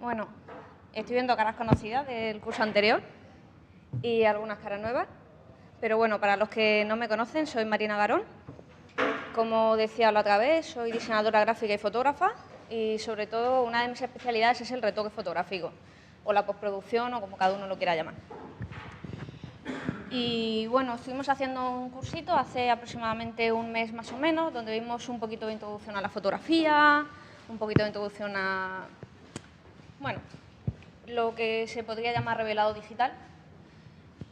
Bueno, estoy viendo caras conocidas del curso anterior y algunas caras nuevas. Pero bueno, para los que no me conocen, soy Marina Garón. Como decía la otra vez, soy diseñadora gráfica y fotógrafa y sobre todo una de mis especialidades es el retoque fotográfico o la postproducción o como cada uno lo quiera llamar. Y bueno, estuvimos haciendo un cursito hace aproximadamente un mes más o menos, donde vimos un poquito de introducción a la fotografía, un poquito de introducción a, bueno, lo que se podría llamar revelado digital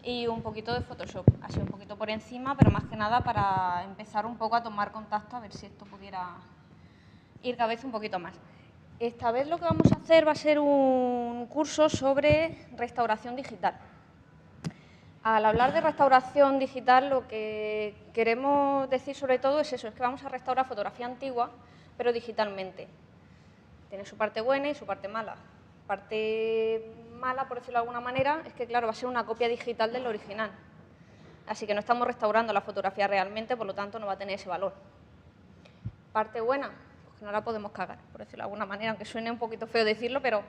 y un poquito de Photoshop, así un poquito por encima, pero más que nada para empezar un poco a tomar contacto, a ver si esto pudiera ir cada vez un poquito más. Esta vez lo que vamos a hacer va a ser un curso sobre restauración digital. Al hablar de restauración digital, lo que queremos decir sobre todo es eso, es que vamos a restaurar fotografía antigua, pero digitalmente. Tiene su parte buena y su parte mala. Parte mala, por decirlo de alguna manera, es que, claro, va a ser una copia digital del original. Así que no estamos restaurando la fotografía realmente, por lo tanto no va a tener ese valor. Parte buena, pues que no la podemos cagar, por decirlo de alguna manera, aunque suene un poquito feo decirlo, pero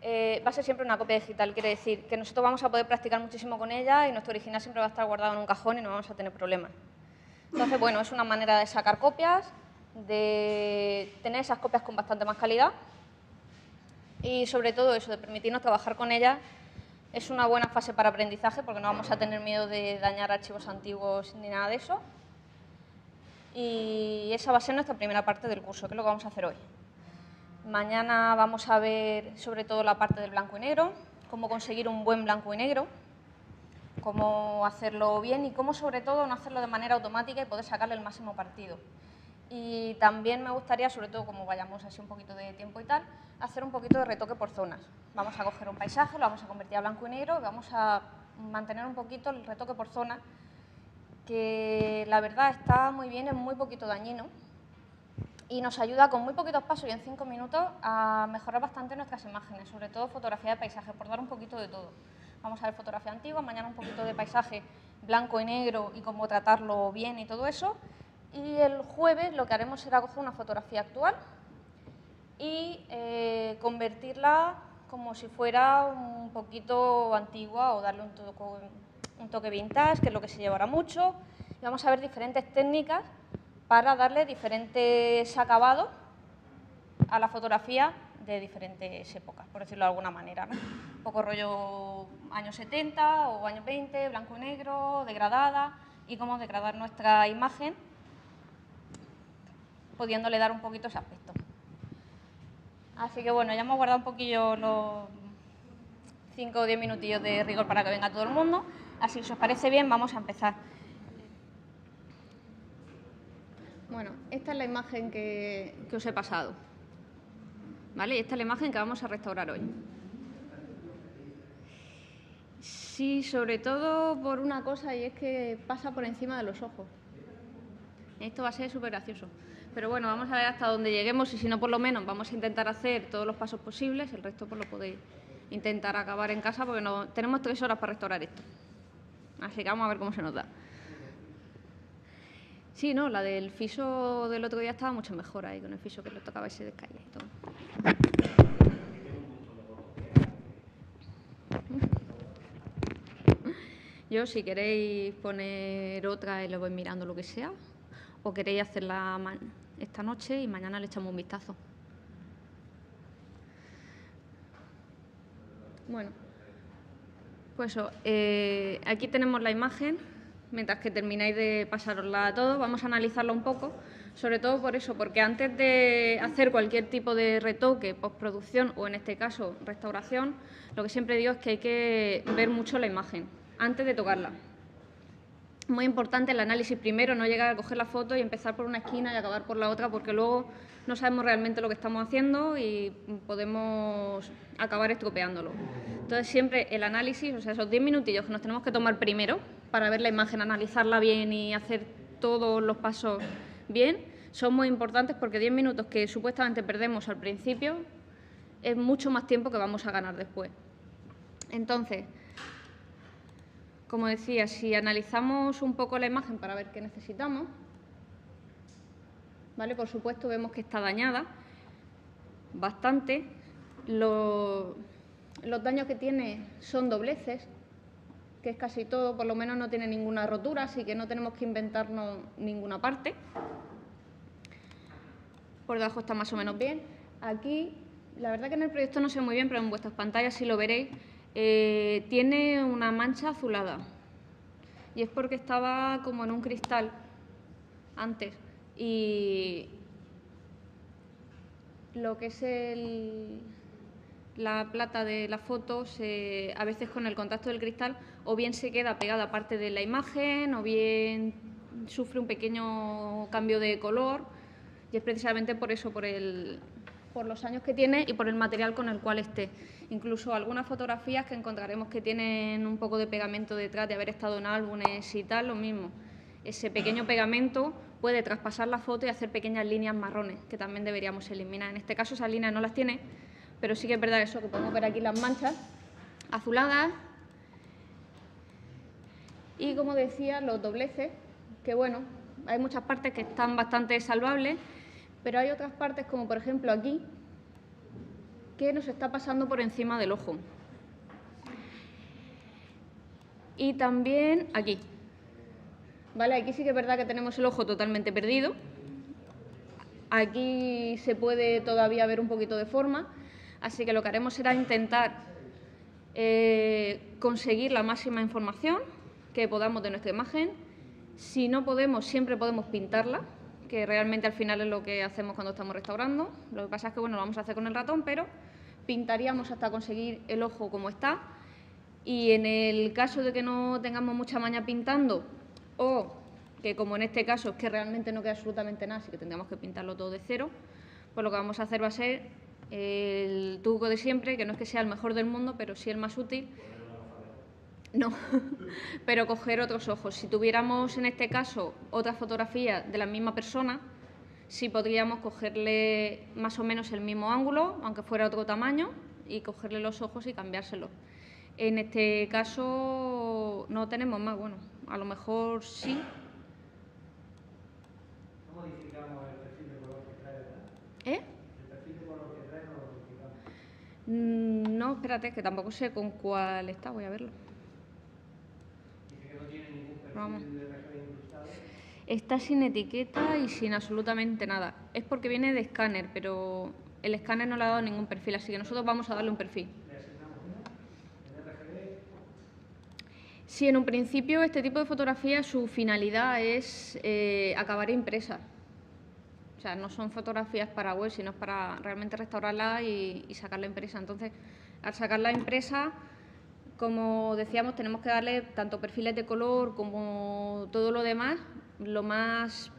va a ser siempre una copia digital. Quiere decir que nosotros vamos a poder practicar muchísimo con ella y nuestro original siempre va a estar guardado en un cajón y no vamos a tener problemas. Entonces, bueno, es una manera de sacar copias, de tener esas copias con bastante más calidad y sobre todo eso, de permitirnos trabajar con ellas. Es una buena fase para aprendizaje porque no vamos a tener miedo de dañar archivos antiguos ni nada de eso. Y esa va a ser nuestra primera parte del curso, que es lo que vamos a hacer hoy. Mañana vamos a ver sobre todo la parte del blanco y negro, cómo conseguir un buen blanco y negro, cómo hacerlo bien y cómo sobre todo no hacerlo de manera automática y poder sacarle el máximo partido. Y también me gustaría, sobre todo como vayamos así un poquito de tiempo y tal, hacer un poquito de retoque por zonas. Vamos a coger un paisaje, lo vamos a convertir a blanco y negro y vamos a mantener un poquito el retoque por zonas, que la verdad está muy bien, es muy poquito dañino y nos ayuda con muy poquitos pasos y en 5 minutos a mejorar bastante nuestras imágenes, sobre todo fotografía de paisaje, por dar un poquito de todo. Vamos a ver fotografía antigua, mañana un poquito de paisaje blanco y negro y cómo tratarlo bien y todo eso. Y el jueves lo que haremos será coger una fotografía actual y convertirla como si fuera un poquito antigua o darle un toque vintage, que es lo que se llevará mucho. Y vamos a ver diferentes técnicas para darle diferentes acabados a la fotografía de diferentes épocas, por decirlo de alguna manera, ¿no? Un poco rollo años 70 o años 20, blanco y negro, degradada, y cómo degradar nuestra imagen, pudiéndole dar un poquito ese aspecto. Así que bueno, ya hemos guardado un poquillo los 5 o 10 minutillos de rigor para que venga todo el mundo, así que si os parece bien vamos a empezar. Bueno, esta es la imagen que os he pasado, ¿vale? Esta es la imagen que vamos a restaurar hoy. Sí, sobre todo por una cosa, y es que pasa por encima de los ojos. Esto va a ser súper gracioso. Pero bueno, vamos a ver hasta dónde lleguemos y si no, por lo menos vamos a intentar hacer todos los pasos posibles. El resto pues lo podéis intentar acabar en casa porque no, tenemos 3 horas para restaurar esto. Así que vamos a ver cómo se nos da. Sí, no, la del fiso del otro día estaba mucho mejor ahí, con el fiso que le tocaba y se descaía y todo. Yo, si queréis poner otra y lo voy mirando lo que sea, o queréis hacerla esta noche y mañana le echamos un vistazo. Bueno, pues eso, aquí tenemos la imagen. Mientras que termináis de pasarosla a todos, vamos a analizarla un poco, sobre todo por eso, porque antes de hacer cualquier tipo de retoque, postproducción o en este caso restauración, lo que siempre digo es que hay que ver mucho la imagen antes de tocarla. Muy importante el análisis primero, no llegar a coger la foto y empezar por una esquina y acabar por la otra, porque luego no sabemos realmente lo que estamos haciendo y podemos acabar estropeándolo. Entonces, siempre el análisis, o sea, esos 10 minutillos que nos tenemos que tomar primero para ver la imagen, analizarla bien y hacer todos los pasos bien, son muy importantes porque 10 minutos que supuestamente perdemos al principio es mucho más tiempo que vamos a ganar después. Entonces, como decía, si analizamos un poco la imagen para ver qué necesitamos, ¿vale? Por supuesto, vemos que está dañada bastante. los daños que tiene son dobleces, que es casi todo, por lo menos no tiene ninguna rotura, así que no tenemos que inventarnos ninguna parte. Por debajo está más o menos bien. Aquí, la verdad que en el proyecto no sé muy bien, pero en vuestras pantallas sí lo veréis, tiene una mancha azulada. Y es porque estaba como en un cristal antes. Y lo que es la plata de la foto, a veces con el contacto del cristal, o bien se queda pegada parte de la imagen, o bien sufre un pequeño cambio de color, y es precisamente por eso, por los años que tiene y por el material con el cual esté. Incluso algunas fotografías que encontraremos que tienen un poco de pegamento detrás de haber estado en álbumes y tal, lo mismo. Ese pequeño pegamento puede traspasar la foto y hacer pequeñas líneas marrones, que también deberíamos eliminar. En este caso esas líneas no las tiene, pero sí que es verdad eso, que podemos ver aquí las manchas azuladas. Y como decía, los dobleces, que bueno, hay muchas partes que están bastante salvables, pero hay otras partes, como por ejemplo aquí, que nos está pasando por encima del ojo. Y también aquí. ¿Vale? Aquí sí que es verdad que tenemos el ojo totalmente perdido. Aquí se puede todavía ver un poquito de forma, así que lo que haremos será intentar conseguir la máxima información que podamos de nuestra imagen. Si no podemos, siempre podemos pintarla, que realmente al final es lo que hacemos cuando estamos restaurando. Lo que pasa es que bueno, lo vamos a hacer con el ratón, pero pintaríamos hasta conseguir el ojo como está. Y en el caso de que no tengamos mucha maña pintando, o que como en este caso es que realmente no queda absolutamente nada, así que tendríamos que pintarlo todo de cero, pues lo que vamos a hacer va a ser el truco de siempre, que no es que sea el mejor del mundo, pero sí el más útil. No, pero coger otros ojos. Si tuviéramos en este caso otra fotografía de la misma persona, sí podríamos cogerle más o menos el mismo ángulo, aunque fuera otro tamaño, y cogerle los ojos y cambiárselos. En este caso no tenemos más, bueno, a lo mejor sí. ¿Cómo modificamos el perfil de color que trae, verdad? ¿Eh? El perfil de color que trae no lo modificamos. No, espérate, que tampoco sé con cuál está, voy a verlo. Dice que no tiene ningún perfil Vamos. de RGB incrustado. Está sin etiqueta y sin absolutamente nada. Es porque viene de escáner, pero el escáner no le ha dado ningún perfil, así que nosotros vamos a darle un perfil. ¿Le asignamos uno? ¿En RGB? Sí, en un principio este tipo de fotografía su finalidad es acabar impresa. O sea, no son fotografías para web, sino para realmente restaurarla y sacarla impresa. Entonces, al sacarla impresa, como decíamos, tenemos que darle tanto perfiles de color como todo lo demás, lo más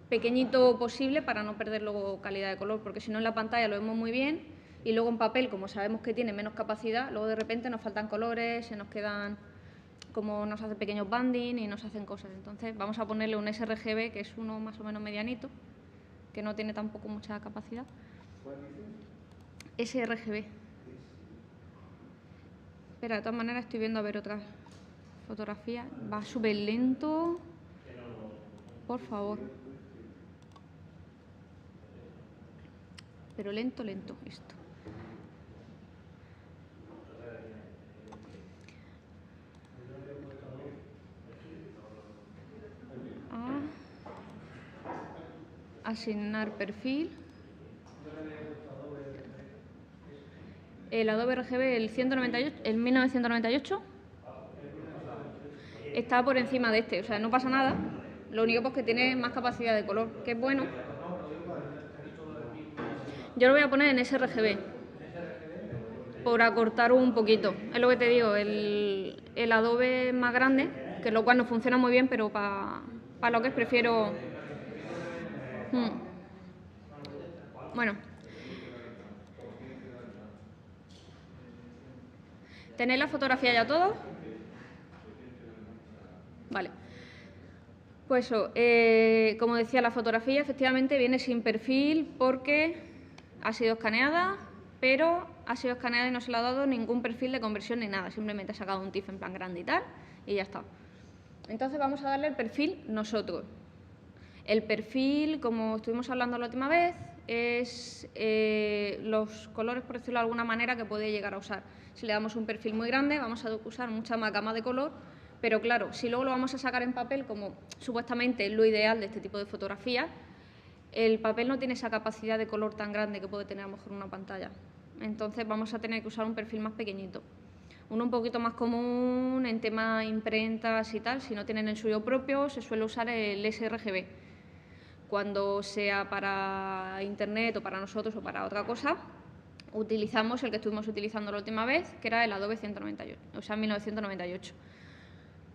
pequeñito posible para no perder luego calidad de color, porque si no en la pantalla lo vemos muy bien y luego en papel, como sabemos que tiene menos capacidad, luego de repente nos faltan colores, se nos quedan, como nos hacen pequeños banding y nos hacen cosas. Entonces vamos a ponerle un sRGB, que es uno más o menos medianito, que no tiene tampoco mucha capacidad. ¿Cuál dice? sRGB. Espera, de todas maneras estoy viendo a ver otras fotografías. Va súper lento. Por favor. Pero lento, lento esto. Asignar perfil. El Adobe RGB, el 198, el 1998, está por encima de este, o sea, no pasa nada. Lo único pues que tiene más capacidad de color, que es bueno. Yo lo voy a poner en sRGB, por acortar un poquito. Es lo que te digo, el Adobe es más grande, que lo cual no funciona muy bien, pero para lo que es prefiero... Bueno. ¿Tenéis la fotografía ya todo? Vale. Pues eso, como decía, la fotografía efectivamente viene sin perfil porque ha sido escaneada, pero ha sido escaneada y no se le ha dado ningún perfil de conversión ni nada. Simplemente ha sacado un TIFF en plan grande y tal, y ya está. Entonces vamos a darle el perfil nosotros. El perfil, como estuvimos hablando la última vez, es los colores, por decirlo de alguna manera, que puede llegar a usar. Si le damos un perfil muy grande, vamos a usar mucha más gama de color, pero claro, si luego lo vamos a sacar en papel, como supuestamente es lo ideal de este tipo de fotografías, el papel no tiene esa capacidad de color tan grande que puede tener a lo mejor una pantalla. Entonces vamos a tener que usar un perfil más pequeñito. Uno un poquito más común en tema imprentas y tal, si no tienen el suyo propio, se suele usar el sRGB. Cuando sea para Internet o para nosotros o para otra cosa, utilizamos el que estuvimos utilizando la última vez, que era el Adobe 198, o sea, 1998.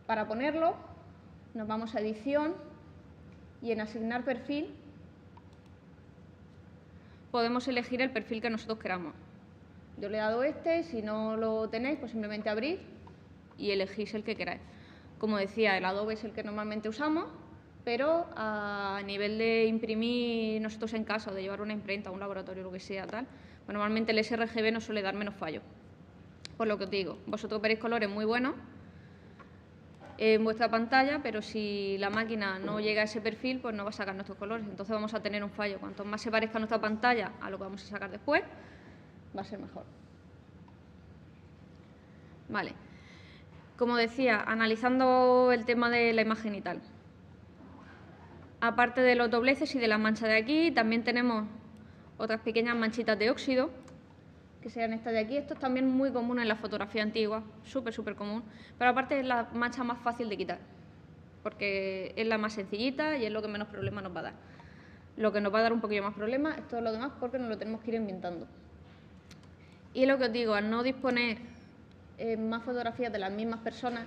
Para ponerlo, nos vamos a Edición y en Asignar perfil podemos elegir el perfil que nosotros queramos. Yo le he dado este, si no lo tenéis, pues simplemente abrir y elegís el que queráis. Como decía, el Adobe es el que normalmente usamos, pero a nivel de imprimir nosotros en casa o de llevar una imprenta a un laboratorio o lo que sea, tal, pues normalmente el sRGB nos suele dar menos fallos. Por lo que os digo, vosotros veréis colores muy buenos en vuestra pantalla, pero si la máquina no llega a ese perfil, pues no va a sacar nuestros colores. Entonces vamos a tener un fallo. Cuanto más se parezca nuestra pantalla a lo que vamos a sacar después, va a ser mejor. Vale. Como decía, analizando el tema de la imagen y tal. Aparte de los dobleces y de las manchas de aquí, también tenemos otras pequeñas manchitas de óxido, que sean estas de aquí. Esto es también muy común en la fotografía antigua, súper común, pero aparte es la mancha más fácil de quitar, porque es la más sencillita y es lo que menos problema nos va a dar. Lo que nos va a dar un poquillo más problema es todo lo demás, porque nos lo tenemos que ir inventando. Y lo que os digo, al no disponer más fotografías de las mismas personas,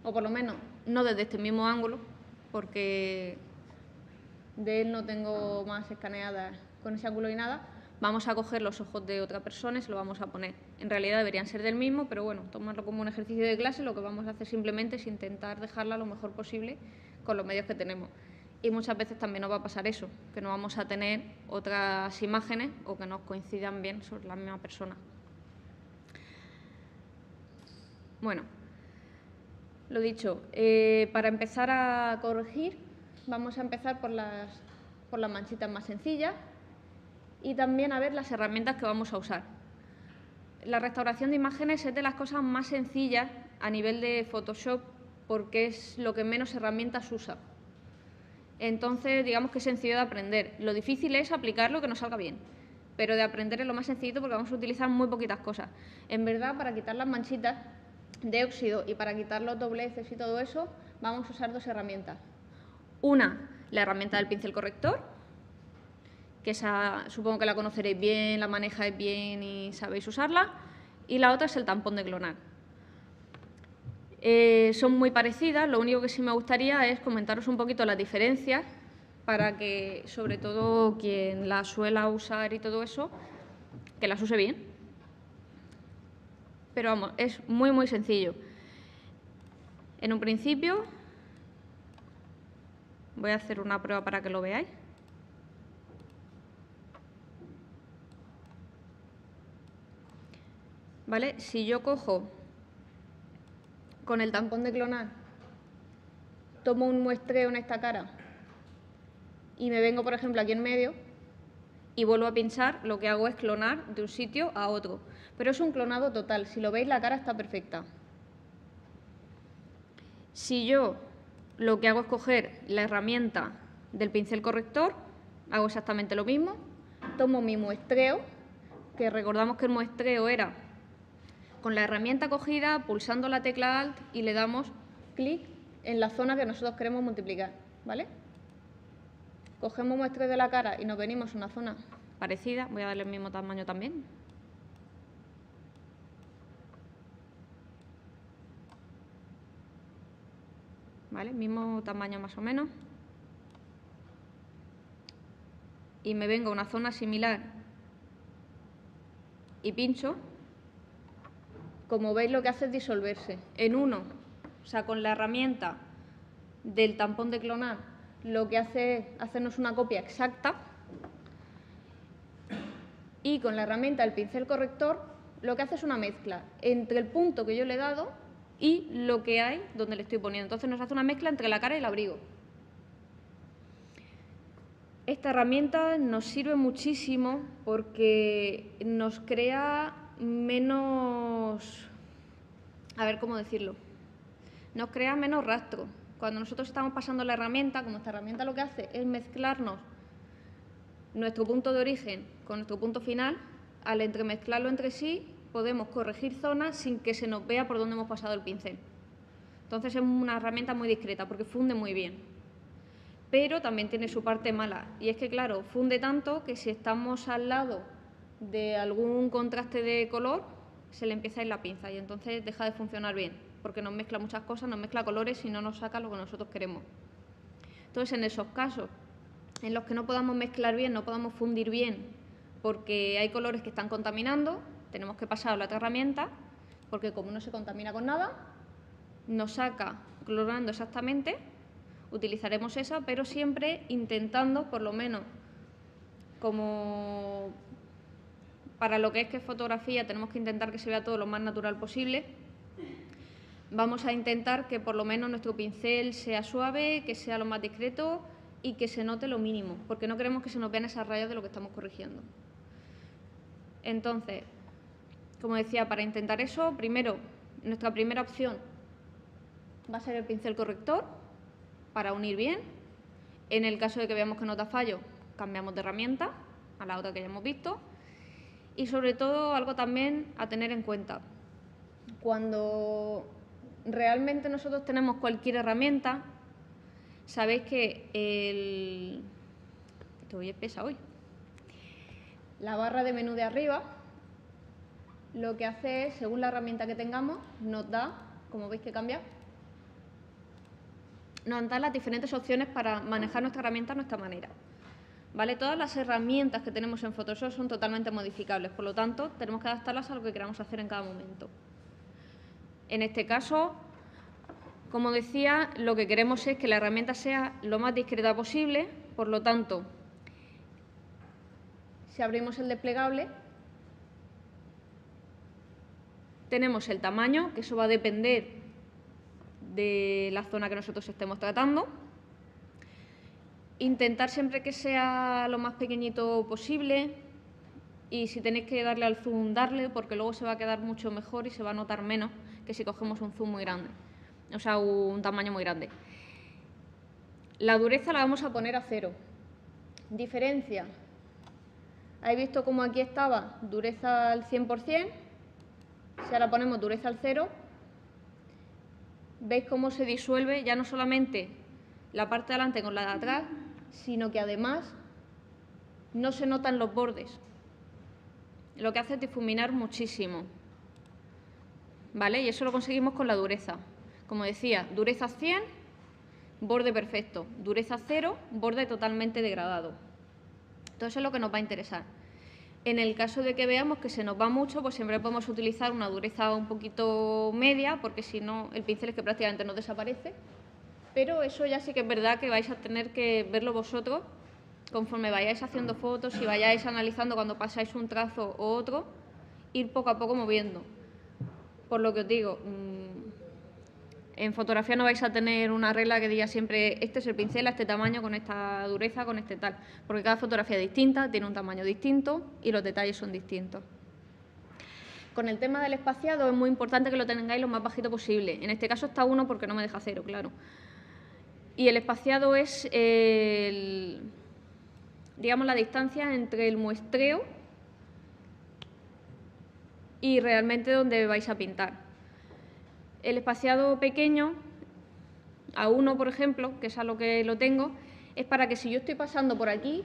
o por lo menos no desde este mismo ángulo, porque de él no tengo más escaneadas con ese ángulo y nada, vamos a coger los ojos de otra persona y se lo vamos a poner. En realidad deberían ser del mismo, pero bueno, tomarlo como un ejercicio de clase, lo que vamos a hacer simplemente es intentar dejarla lo mejor posible con los medios que tenemos. Y muchas veces también nos va a pasar eso, que no vamos a tener otras imágenes o que nos coincidan bien sobre la misma persona. Bueno, lo dicho, para empezar a corregir, vamos a empezar por las manchitas más sencillas y también a ver las herramientas que vamos a usar. La restauración de imágenes es de las cosas más sencillas a nivel de Photoshop porque es lo que menos herramientas usa. Entonces, digamos que es sencillo de aprender. Lo difícil es aplicarlo, que nos salga bien. Pero de aprender es lo más sencillo porque vamos a utilizar muy poquitas cosas. En verdad, para quitar las manchitas de óxido y para quitar los dobleces y todo eso, vamos a usar dos herramientas. Una, la herramienta del pincel corrector, que esa supongo que la conoceréis bien, la manejáis bien y sabéis usarla. Y la otra es el tampón de clonar. Son muy parecidas, lo único que sí me gustaría es comentaros un poquito las diferencias para que, sobre todo, quien las suela usar y todo eso, que las use bien. Pero vamos, es muy sencillo. En un principio, voy a hacer una prueba para que lo veáis. ¿Vale? Si yo cojo con el tampón de clonar, tomo un muestreo en esta cara y me vengo, por ejemplo, aquí en medio y vuelvo a pinchar, lo que hago es clonar de un sitio a otro. Pero es un clonado total. Si lo veis, la cara está perfecta. Si yo lo que hago es coger la herramienta del pincel corrector, hago exactamente lo mismo, tomo mi muestreo, que recordamos que el muestreo era con la herramienta cogida, pulsando la tecla Alt y le damos clic en la zona que nosotros queremos multiplicar, ¿vale? Cogemos muestreo de la cara y nos venimos a una zona parecida. Voy a darle el mismo tamaño también. ¿Vale? Mismo tamaño más o menos. Y me vengo a una zona similar y pincho. Como veis, lo que hace es disolverse. En uno, o sea, con la herramienta del tampón de clonar, lo que hace es hacernos una copia exacta. Y con la herramienta del pincel corrector, lo que hace es una mezcla entre el punto que yo le he dado y lo que hay donde le estoy poniendo. Entonces nos hace una mezcla entre la cara y el abrigo. Esta herramienta nos sirve muchísimo porque nos crea menos, a ver cómo decirlo, nos crea menos rastro. Cuando nosotros estamos pasando la herramienta, como esta herramienta lo que hace es mezclarnos nuestro punto de origen con nuestro punto final, al entremezclarlo entre sí podemos corregir zonas sin que se nos vea por dónde hemos pasado el pincel. Entonces es una herramienta muy discreta porque funde muy bien. Pero también tiene su parte mala, y es que, claro, funde tanto que si estamos al lado de algún contraste de color, se le empieza a ir la pinza y entonces deja de funcionar bien, porque nos mezcla muchas cosas, nos mezcla colores y no nos saca lo que nosotros queremos. Entonces, en esos casos en los que no podamos mezclar bien, no podamos fundir bien, porque hay colores que están contaminando, tenemos que pasar a la otra herramienta, porque como no se contamina con nada, nos saca colorando exactamente. Utilizaremos esa, pero siempre intentando, por lo menos, como para lo que es fotografía, tenemos que intentar que se vea todo lo más natural posible. Vamos a intentar que por lo menos nuestro pincel sea suave, que sea lo más discreto y que se note lo mínimo, porque no queremos que se nos vean esas rayas de lo que estamos corrigiendo. Entonces, como decía, para intentar eso, primero, nuestra primera opción va a ser el pincel corrector, para unir bien. En el caso de que veamos que nos da fallo, cambiamos de herramienta a la otra que ya hemos visto. Y sobre todo, algo también a tener en cuenta. Cuando realmente nosotros tenemos cualquier herramienta, sabéis que esto hoy es pesa hoy. La barra de menú de arriba, lo que hace es, según la herramienta que tengamos, nos da, como veis que cambia, nos dan las diferentes opciones para manejar nuestra herramienta a nuestra manera. ¿Vale? Todas las herramientas que tenemos en Photoshop son totalmente modificables, por lo tanto, tenemos que adaptarlas a lo que queramos hacer en cada momento. En este caso, como decía, lo que queremos es que la herramienta sea lo más discreta posible, por lo tanto, si abrimos el desplegable, tenemos el tamaño, que eso va a depender de la zona que nosotros estemos tratando. Intentar siempre que sea lo más pequeñito posible y si tenéis que darle al zoom, darle, porque luego se va a quedar mucho mejor y se va a notar menos que si cogemos un zoom muy grande, o sea, un tamaño muy grande. La dureza la vamos a poner a 0. Diferencia. ¿Habéis visto cómo aquí estaba dureza al 100%? Si ahora ponemos dureza al 0, veis cómo se disuelve ya no solamente la parte de adelante con la de atrás, sino que además no se notan los bordes. Lo que hace es difuminar muchísimo. ¿Vale? Y eso lo conseguimos con la dureza. Como decía, dureza 100, borde perfecto. Dureza 0, borde totalmente degradado. Entonces eso es lo que nos va a interesar. En el caso de que veamos que se nos va mucho, pues siempre podemos utilizar una dureza un poquito media, porque si no, el pincel es que prácticamente no desaparece. Pero eso ya sí que es verdad que vais a tener que verlo vosotros conforme vayáis haciendo fotos y vayáis analizando cuando pasáis un trazo o otro, ir poco a poco moviendo. Por lo que os digo, en fotografía no vais a tener una regla que diga siempre este es el pincel a este tamaño, con esta dureza, con este tal, porque cada fotografía es distinta, tiene un tamaño distinto y los detalles son distintos. Con el tema del espaciado es muy importante que lo tengáis lo más bajito posible. En este caso está 1 porque no me deja 0, claro. Y el espaciado es, digamos, la distancia entre el muestreo y realmente donde vais a pintar. El espaciado pequeño, a 1, por ejemplo, que es a lo que lo tengo, es para que si yo estoy pasando por aquí,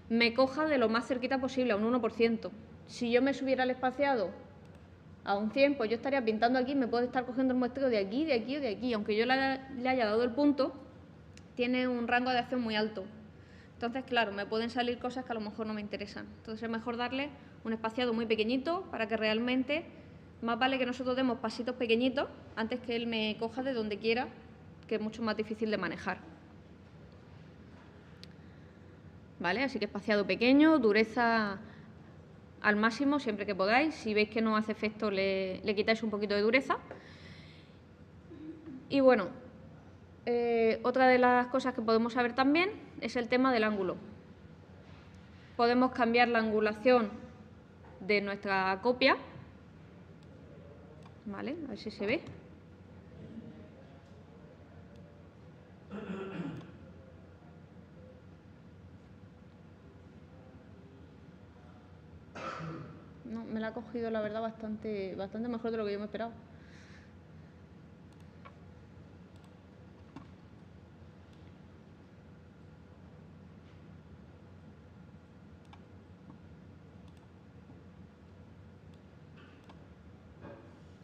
me coja de lo más cerquita posible, a un 1%. Si yo me subiera el espaciado a un 100, pues yo estaría pintando aquí, me puede estar cogiendo el muestreo de aquí, de aquí o de aquí. Aunque yo le haya dado el punto, tiene un rango de acción muy alto. Entonces, claro, me pueden salir cosas que a lo mejor no me interesan. Entonces es mejor darle un espaciado muy pequeñito para que realmente, más vale que nosotros demos pasitos pequeñitos antes que él me coja de donde quiera, que es mucho más difícil de manejar. ¿Vale? Así que espaciado pequeño, dureza al máximo siempre que podáis. Si veis que no hace efecto, le quitáis un poquito de dureza. Y bueno, otra de las cosas que podemos saber también es el tema del ángulo. Podemos cambiar la angulación de nuestra copia, ¿vale? A ver si se ve. No, me la ha cogido, la verdad, bastante mejor de lo que yo me esperaba.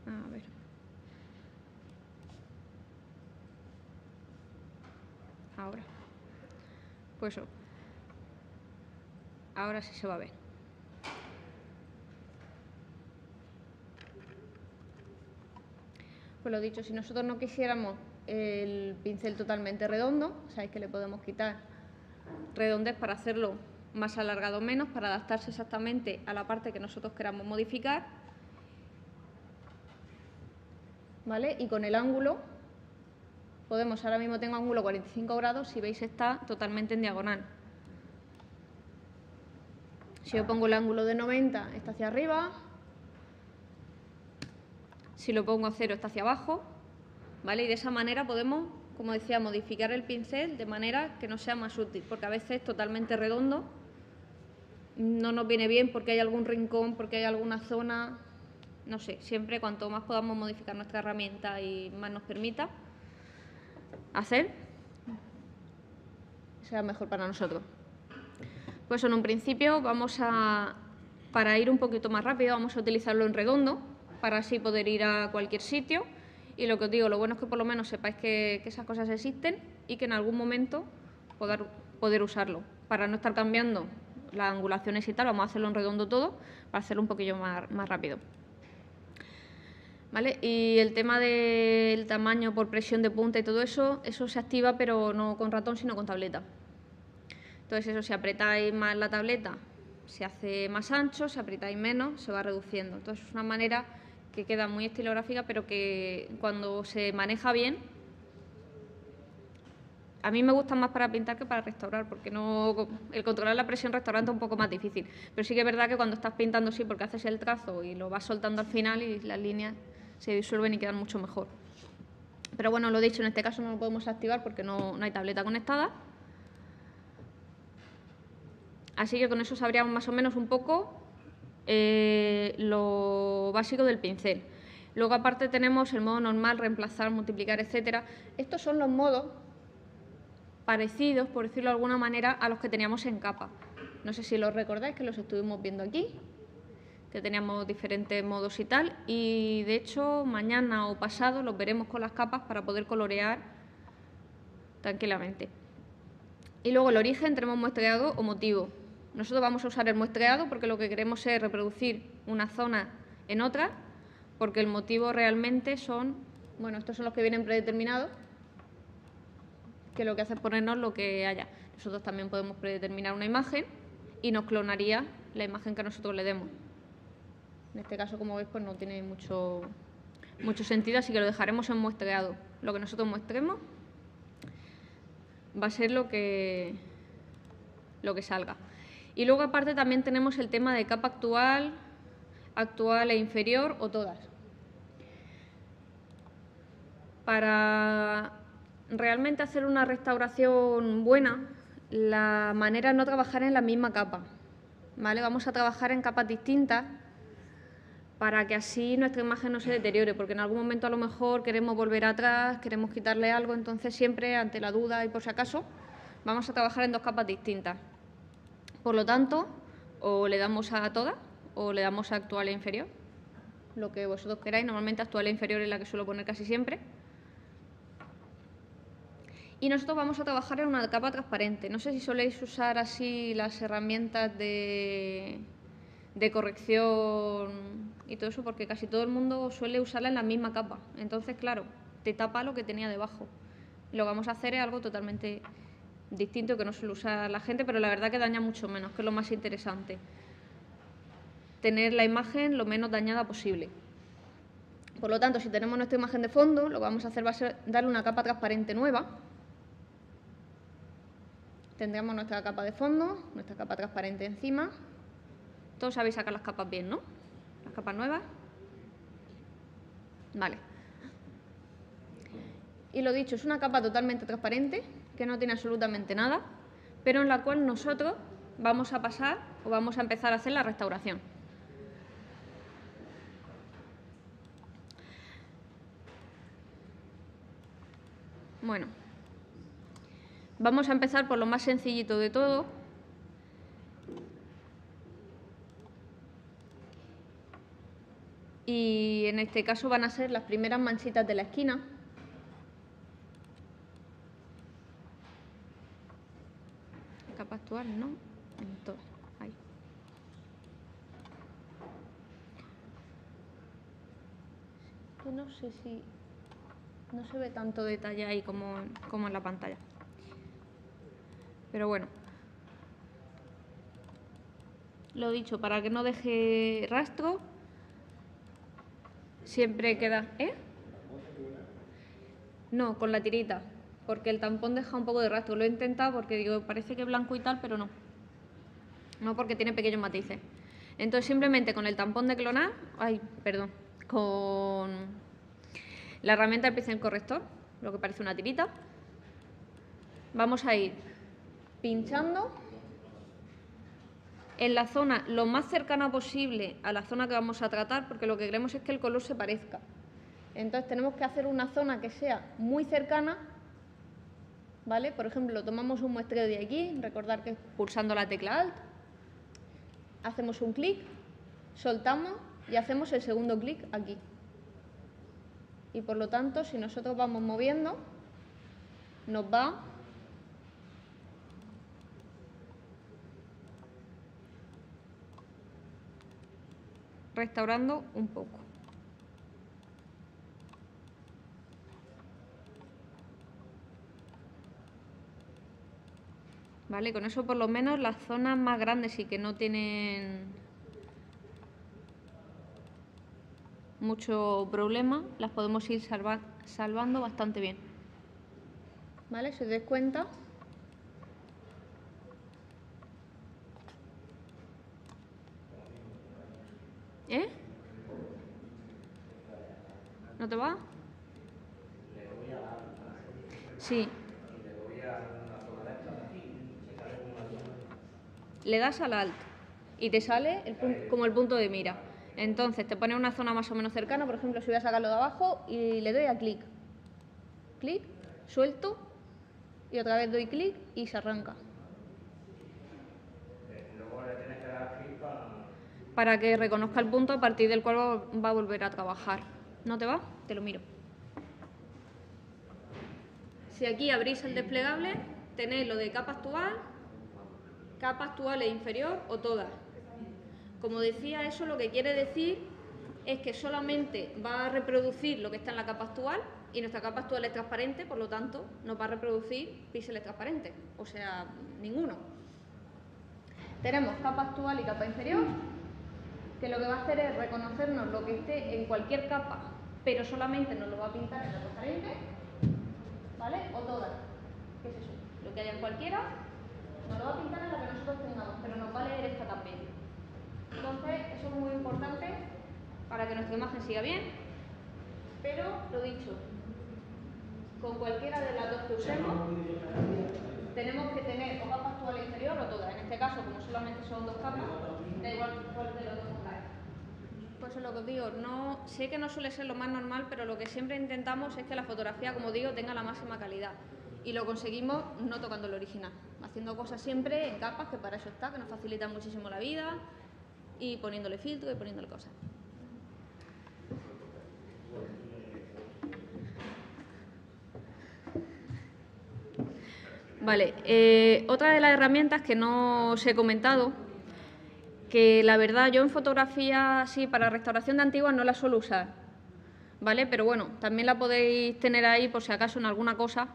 A ver. Ahora. Pues eso. Ahora sí se va a ver. Pues lo dicho, si nosotros no quisiéramos el pincel totalmente redondo, sabéis que le podemos quitar redondez para hacerlo más alargado o menos, para adaptarse exactamente a la parte que nosotros queramos modificar. ¿Vale? Y con el ángulo podemos, ahora mismo tengo ángulo 45 grados, si veis está totalmente en diagonal. Si yo pongo el ángulo de 90 está hacia arriba, si lo pongo a 0 está hacia abajo, ¿vale? Y de esa manera podemos, como decía, modificar el pincel de manera que nos sea más útil, porque a veces totalmente redondo no nos viene bien porque hay algún rincón, porque hay alguna zona, no sé, siempre cuanto más podamos modificar nuestra herramienta y más nos permita hacer, será mejor para nosotros. Pues en un principio para ir un poquito más rápido, vamos a utilizarlo en redondo, para así poder ir a cualquier sitio. Y lo que os digo, lo bueno es que por lo menos sepáis que esas cosas existen y que en algún momento poder usarlo. Para no estar cambiando las angulaciones y tal, vamos a hacerlo en redondo todo, para hacerlo un poquillo más rápido. ¿Vale? Y el tema del tamaño por presión de punta y todo eso se activa, pero no con ratón, sino con tableta. Entonces eso, si apretáis más la tableta, se hace más ancho, si apretáis menos, se va reduciendo. Entonces es una manera que queda muy estilográfica, pero que cuando se maneja bien, a mí me gusta más para pintar que para restaurar, porque el controlar la presión restaurante es un poco más difícil. Pero sí que es verdad que cuando estás pintando sí, porque haces el trazo y lo vas soltando al final y las líneas se disuelven y quedan mucho mejor. Pero bueno, lo dicho, en este caso no lo podemos activar porque no hay tableta conectada. Así que con eso sabríamos más o menos un poco lo básico del pincel. Luego aparte tenemos el modo normal, reemplazar, multiplicar, etcétera. Estos son los modos parecidos, por decirlo de alguna manera, a los que teníamos en capa. No sé si los recordáis, que los estuvimos viendo aquí, que teníamos diferentes modos y tal. Y de hecho mañana o pasado los veremos con las capas para poder colorear tranquilamente. Y luego el origen tenemos muestreado o motivo. Nosotros vamos a usar el muestreado porque lo que queremos es reproducir una zona en otra, porque el motivo realmente son, bueno, estos son los que vienen predeterminados, que lo que hace es ponernos lo que haya. Nosotros también podemos predeterminar una imagen y nos clonaría la imagen que nosotros le demos. En este caso, como veis, pues no tiene mucho sentido, así que lo dejaremos en muestreado. Lo que nosotros muestremos va a ser lo que salga. Y luego aparte también tenemos el tema de capa actual e inferior o todas. Para realmente hacer una restauración buena, la manera es no trabajar en la misma capa, ¿vale? Vamos a trabajar en capas distintas para que así nuestra imagen no se deteriore, porque en algún momento a lo mejor queremos volver atrás, queremos quitarle algo, entonces siempre ante la duda y por si acaso vamos a trabajar en 2 capas distintas. Por lo tanto, o le damos a todas o le damos a actual e inferior, lo que vosotros queráis. Normalmente actual e inferior es la que suelo poner casi siempre. Y nosotros vamos a trabajar en una capa transparente. No sé si soléis usar así las herramientas de corrección y todo eso, porque casi todo el mundo suele usarla en la misma capa. Entonces, claro, te tapa lo que tenía debajo. Lo que vamos a hacer es algo totalmente distinto que no suele usar la gente, pero la verdad que daña mucho menos, que es lo más interesante. Tener la imagen lo menos dañada posible. Por lo tanto, si tenemos nuestra imagen de fondo, lo que vamos a hacer va a ser darle una capa transparente nueva. tendremos nuestra capa de fondo, nuestra capa transparente encima. Todos sabéis sacar las capas bien, ¿no? Las capas nuevas. Vale. Y lo dicho, es una capa totalmente transparente, que no tiene absolutamente nada, pero en la cual nosotros vamos a pasar o vamos a empezar a hacer la restauración. Bueno, vamos a empezar por lo más sencillito de todo. Y en este caso van a ser las primeras manchitas de la esquina. Capa actual, ¿no? En todo. Ahí. Que no sé si... No se ve tanto detalle ahí como en la pantalla. Pero bueno. Lo dicho, para que no deje rastro, siempre queda... No, con la tirita, porque el tampón deja un poco de rastro. Lo he intentado porque digo, parece que es blanco y tal, pero no. No, porque tiene pequeños matices. Entonces simplemente con el tampón de clonar, con la herramienta de pincel corrector, lo que parece una tirita, vamos a ir pinchando en la zona lo más cercana posible a la zona que vamos a tratar, porque lo que queremos es que el color se parezca. Entonces tenemos que hacer una zona que sea muy cercana, ¿vale? Por ejemplo, tomamos un muestreo de aquí, recordar que es pulsando la tecla Alt, hacemos un clic, soltamos y hacemos el segundo clic aquí. Y por lo tanto, si nosotros vamos moviendo, nos va restaurando un poco. ¿Vale? Con eso por lo menos las zonas más grandes y que no tienen mucho problema, las podemos ir salvando bastante bien. ¿Vale? Si os dais cuenta, ¿no te va? Sí. Le das al Alt y te sale como el punto de mira. Entonces te pone una zona más o menos cercana, por ejemplo, si voy a sacarlo de abajo y le doy a clic. Clic, suelto y otra vez doy clic y se arranca. Luego le tienes que dar clic para que reconozca el punto a partir del cual va a volver a trabajar. ¿No te va? Te lo miro. Si aquí abrís el desplegable, tenéis lo de capa actual e inferior o todas. Como decía, eso lo que quiere decir es que solamente va a reproducir lo que está en la capa actual y nuestra capa actual es transparente, por lo tanto nos va a reproducir píxeles transparentes, o sea, ninguno. Tenemos capa actual y capa inferior, que lo que va a hacer es reconocernos lo que esté en cualquier capa, pero solamente nos lo va a pintar en la transparente, ¿vale? O todas. ¿Qué es eso? Lo que haya en cualquiera, nos lo va a pintar en la que nosotros tengamos, pero nos va a leer esta también. Entonces, eso es muy importante para que nuestra imagen siga bien, pero lo dicho, con cualquiera de las dos que usemos, tenemos que tener o capa actual e inferior o todas. En este caso, como solamente son dos capas, da igual cuál de los dos pongáis. Pues eso es lo que os digo, no, sé que no suele ser lo más normal, pero lo que siempre intentamos es que la fotografía, como digo, tenga la máxima calidad. Y lo conseguimos no tocando el original, haciendo cosas siempre en capas, que para eso está, que nos facilitan muchísimo la vida, y poniéndole filtro y poniéndole cosas. Vale, otra de las herramientas que no os he comentado, que la verdad yo en fotografía, sí, para restauración de antiguas no la suelo usar, ¿vale? Pero bueno, también la podéis tener ahí por si acaso en alguna cosa.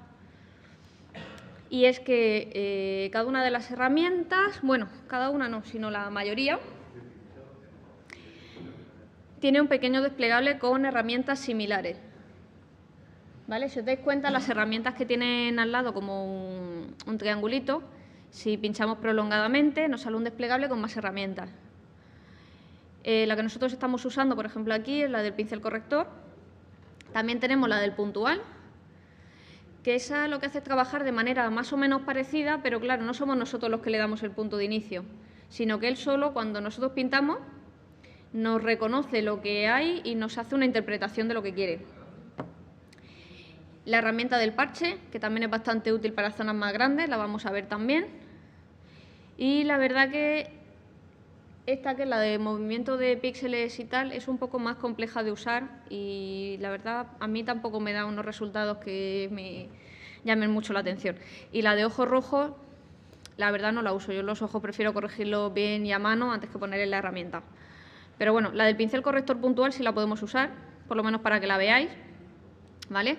Y es que cada una de las herramientas, bueno, cada una no, sino la mayoría, tiene un pequeño desplegable con herramientas similares. ¿Vale? Si os dais cuenta, las herramientas que tienen al lado como un triangulito Si pinchamos prolongadamente, nos sale un desplegable con más herramientas. La que nosotros estamos usando, por ejemplo, aquí es la del pincel corrector. También tenemos la del puntual, que esa lo que hace es trabajar de manera más o menos parecida, pero claro, no somos nosotros los que le damos el punto de inicio, sino que él solo, cuando nosotros pintamos, nos reconoce lo que hay y nos hace una interpretación de lo que quiere. La herramienta del parche, que también es bastante útil para zonas más grandes, la vamos a ver también. Y la verdad que esta, que es la de movimiento de píxeles y tal, es un poco más compleja de usar y la verdad a mí tampoco me da unos resultados que me llamen mucho la atención. Y la de ojos rojos, la verdad no la uso. Yo los ojos prefiero corregirlos bien y a mano antes que ponerle la herramienta. Pero bueno, la del pincel corrector puntual sí la podemos usar, por lo menos para que la veáis, ¿vale?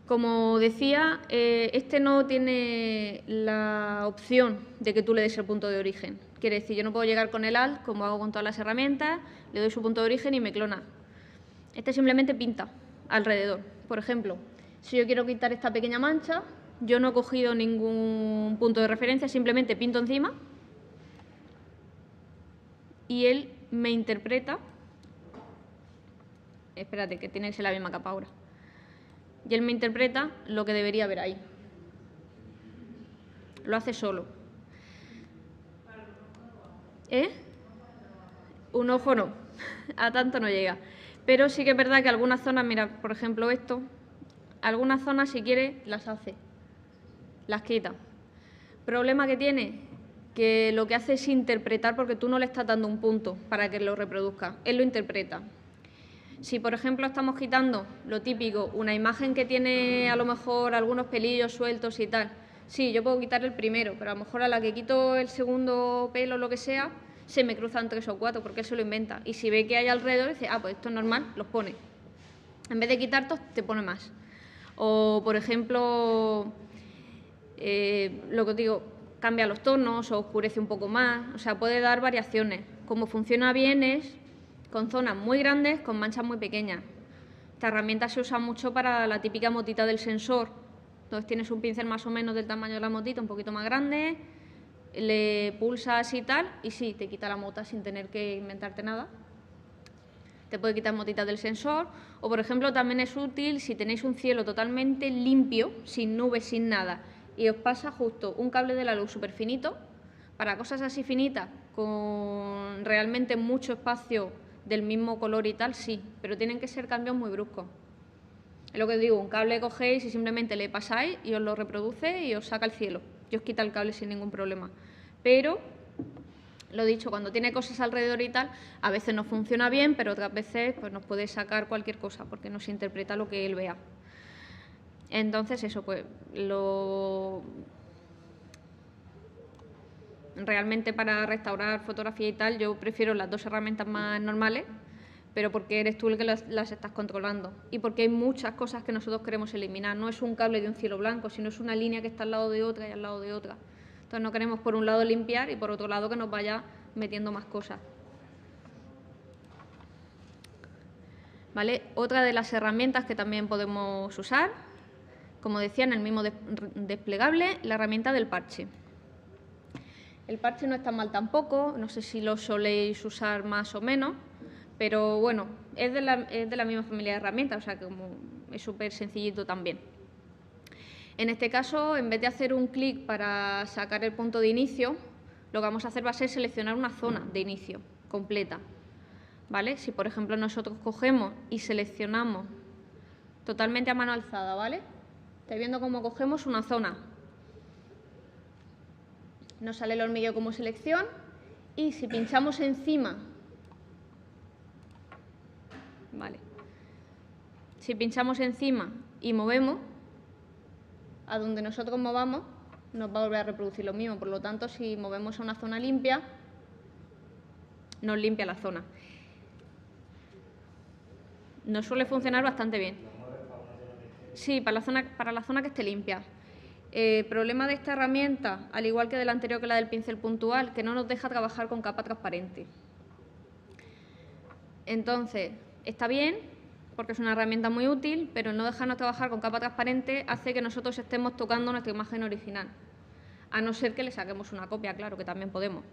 Como decía, este no tiene la opción de que tú le des el punto de origen. Quiere decir, yo no puedo llegar con el Alt, como hago con todas las herramientas, le doy su punto de origen y me clona. Este simplemente pinta alrededor. Por ejemplo, si yo quiero quitar esta pequeña mancha, yo no he cogido ningún punto de referencia, simplemente pinto encima y él me interpreta. Espérate, que tiene que ser la misma capa ahora. Y él me interpreta lo que debería haber ahí. Lo hace solo. Un ojo no, a tanto no llega. Pero sí que es verdad que algunas zonas, mira, por ejemplo esto, algunas zonas si quiere las hace, las quita. Problema que tiene, que lo que hace es interpretar porque tú no le estás dando un punto para que lo reproduzca, él lo interpreta. Si, por ejemplo, estamos quitando lo típico, una imagen que tiene a lo mejor algunos pelillos sueltos y tal, sí, yo puedo quitar el primero, pero a lo mejor a la que quito el segundo pelo o lo que sea, se me cruzan 3 o 4 porque él se lo inventa. Y si ve que hay alrededor, dice, ah, pues esto es normal, los pone. En vez de quitar todos, te pone más. O, por ejemplo, lo que os digo, cambia los tonos o oscurece un poco más, o sea, puede dar variaciones. Como funciona bien es con zonas muy grandes, con manchas muy pequeñas. Esta herramienta se usa mucho para la típica motita del sensor. Entonces tienes un pincel más o menos del tamaño de la motita, un poquito más grande, le pulsas y tal, y sí, te quita la mota sin tener que inventarte nada. Te puede quitar motitas del sensor, o por ejemplo también es útil si tenéis un cielo totalmente limpio, sin nubes, sin nada, y os pasa justo un cable de la luz súper finito, para cosas así finitas, con realmente mucho espacio del mismo color y tal, sí, pero tienen que ser cambios muy bruscos. Es lo que digo, un cable cogéis y simplemente le pasáis y os lo reproduce y os saca el cielo. Y os quita el cable sin ningún problema. Pero, lo dicho, cuando tiene cosas alrededor y tal, a veces no funciona bien, pero otras veces pues, nos puede sacar cualquier cosa porque nos interpreta lo que él vea. Entonces, eso, pues, realmente para restaurar fotografía y tal, yo prefiero las dos herramientas más normales, pero porque eres tú el que las estás controlando y porque hay muchas cosas que nosotros queremos eliminar. No es un cable de un cielo blanco, sino es una línea que está al lado de otra y al lado de otra. Entonces no queremos por un lado limpiar y por otro lado que nos vaya metiendo más cosas. ¿Vale? Otra de las herramientas que también podemos usar, como decía, en el mismo desplegable, la herramienta del parche. El parche no está mal tampoco, no sé si lo soléis usar más o menos, pero bueno, es de la misma familia de herramientas, o sea que es súper sencillito también. En este caso, en vez de hacer un clic para sacar el punto de inicio, lo que vamos a hacer va a ser seleccionar una zona de inicio completa. ¿Vale? Si, por ejemplo, nosotros cogemos y seleccionamos totalmente a mano alzada, ¿vale? Estáis viendo cómo cogemos una zona. Nos sale el hormigueo como selección y si pinchamos encima, ¿vale? Si pinchamos encima y movemos, a donde nosotros movamos, nos va a volver a reproducir lo mismo. Por lo tanto, si movemos a una zona limpia, nos limpia la zona. Nos suele funcionar bastante bien. Sí, para la zona que esté limpia. Problema de esta herramienta, al igual que de la anterior que la del pincel puntual, que no nos deja trabajar con capa transparente. Entonces, está bien, porque es una herramienta muy útil, pero no dejarnos trabajar con capa transparente hace que nosotros estemos tocando nuestra imagen original. A no ser que le saquemos una copia, claro, que también podemos.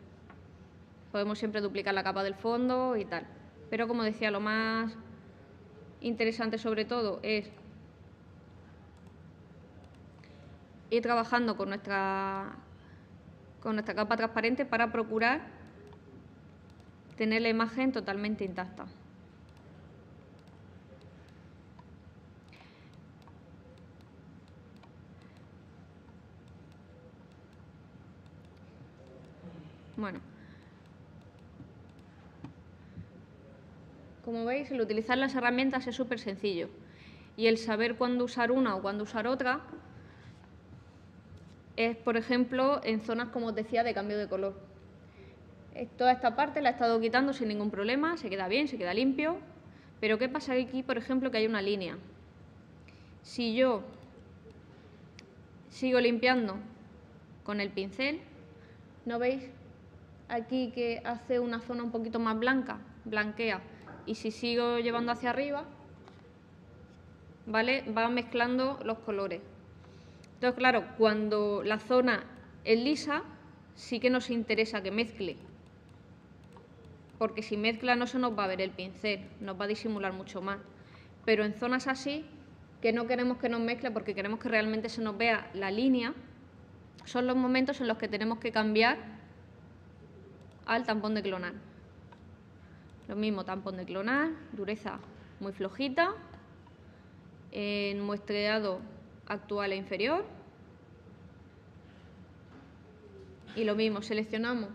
Podemos siempre duplicar la capa del fondo y tal. Pero como decía, lo más interesante sobre todo es ir trabajando con nuestra capa transparente para procurar tener la imagen totalmente intacta. Bueno, como veis, el utilizar las herramientas es súper sencillo y el saber cuándo usar una o cuándo usar otra es, por ejemplo, en zonas, como os decía, de cambio de color. Toda esta parte la he estado quitando sin ningún problema, se queda bien, se queda limpio, pero ¿qué pasa aquí, por ejemplo, que hay una línea? Si yo sigo limpiando con el pincel, ¿no veis aquí que hace una zona un poquito más blanca? Blanquea. Y si sigo llevando hacia arriba, ¿vale? Va mezclando los colores. Entonces, claro, cuando la zona es lisa, sí que nos interesa que mezcle. Porque si mezcla no se nos va a ver el pincel, nos va a disimular mucho más. Pero en zonas así, que no queremos que nos mezcle porque queremos que realmente se nos vea la línea, son los momentos en los que tenemos que cambiar al tampón de clonar. Lo mismo, tampón de clonar, dureza muy flojita, en muestreado actual e inferior. Y lo mismo, seleccionamos